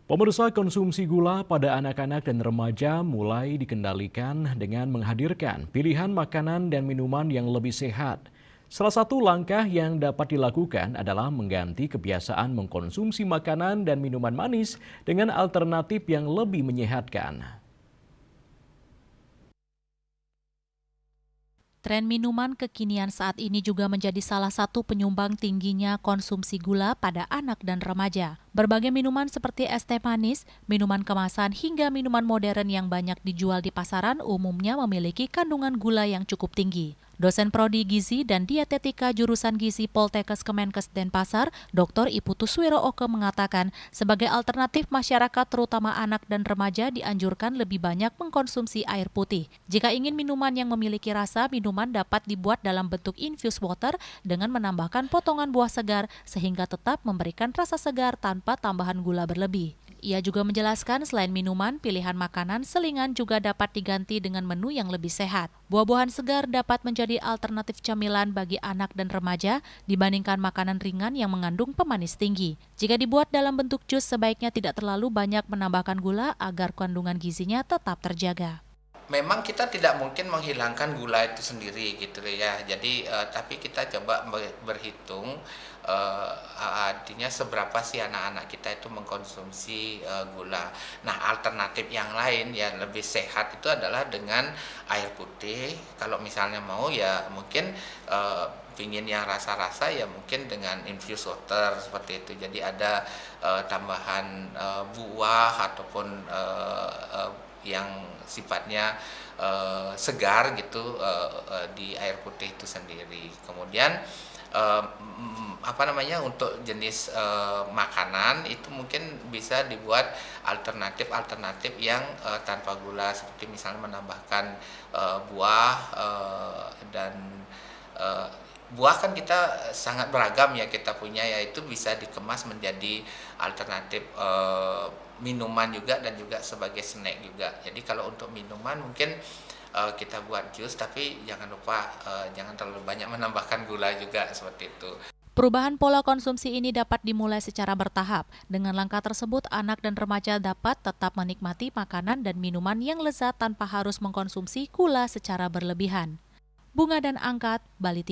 Pemirsa, konsumsi gula pada anak-anak dan remaja mulai dikendalikan dengan menghadirkan pilihan makanan dan minuman yang lebih sehat. Salah satu langkah yang dapat dilakukan adalah mengganti kebiasaan mengkonsumsi makanan dan minuman manis dengan alternatif yang lebih menyehatkan. Tren minuman kekinian saat ini juga menjadi salah satu penyumbang tingginya konsumsi gula pada anak dan remaja. Berbagai minuman seperti es teh manis, minuman kemasan, hingga minuman modern yang banyak dijual di pasaran umumnya memiliki kandungan gula yang cukup tinggi. Dosen Prodi Gizi dan Dietetika Jurusan Gizi Poltekkes Kemenkes Denpasar, Dr. Iputu Swiro Oke mengatakan, sebagai alternatif masyarakat terutama anak dan remaja dianjurkan lebih banyak mengkonsumsi air putih. Jika ingin minuman yang memiliki rasa, minuman dapat dibuat dalam bentuk infused water dengan menambahkan potongan buah segar sehingga tetap memberikan rasa segar tanpa tambahan gula berlebih. Ia juga menjelaskan selain minuman, pilihan makanan selingan juga dapat diganti dengan menu yang lebih sehat. Buah-buahan segar dapat menjadi alternatif camilan bagi anak dan remaja dibandingkan makanan ringan yang mengandung pemanis tinggi. Jika dibuat dalam bentuk jus, sebaiknya tidak terlalu banyak menambahkan gula agar kandungan gizinya tetap terjaga. Memang kita tidak mungkin menghilangkan gula itu sendiri gitu ya. Jadi tapi kita coba berhitung artinya seberapa sih anak-anak kita itu mengkonsumsi gula. Nah, alternatif yang lain yang lebih sehat itu adalah dengan air putih. Kalau misalnya mau ya mungkin pingin yang rasa-rasa ya mungkin dengan infused water seperti itu. Jadi ada tambahan buah ataupun yang sifatnya segar gitu di air putih itu sendiri. Kemudian untuk jenis makanan itu mungkin bisa dibuat alternatif yang tanpa gula, seperti misalnya menambahkan buah dan buah kan kita sangat beragam ya kita punya, yaitu bisa dikemas menjadi alternatif minuman juga dan juga sebagai snack juga. Jadi kalau untuk minuman mungkin kita buat jus, tapi jangan lupa jangan terlalu banyak menambahkan gula juga seperti itu. Perubahan pola konsumsi ini dapat dimulai secara bertahap. Dengan langkah tersebut, anak dan remaja dapat tetap menikmati makanan dan minuman yang lezat tanpa harus mengkonsumsi gula secara berlebihan. Bunga dan Angkat, Bali.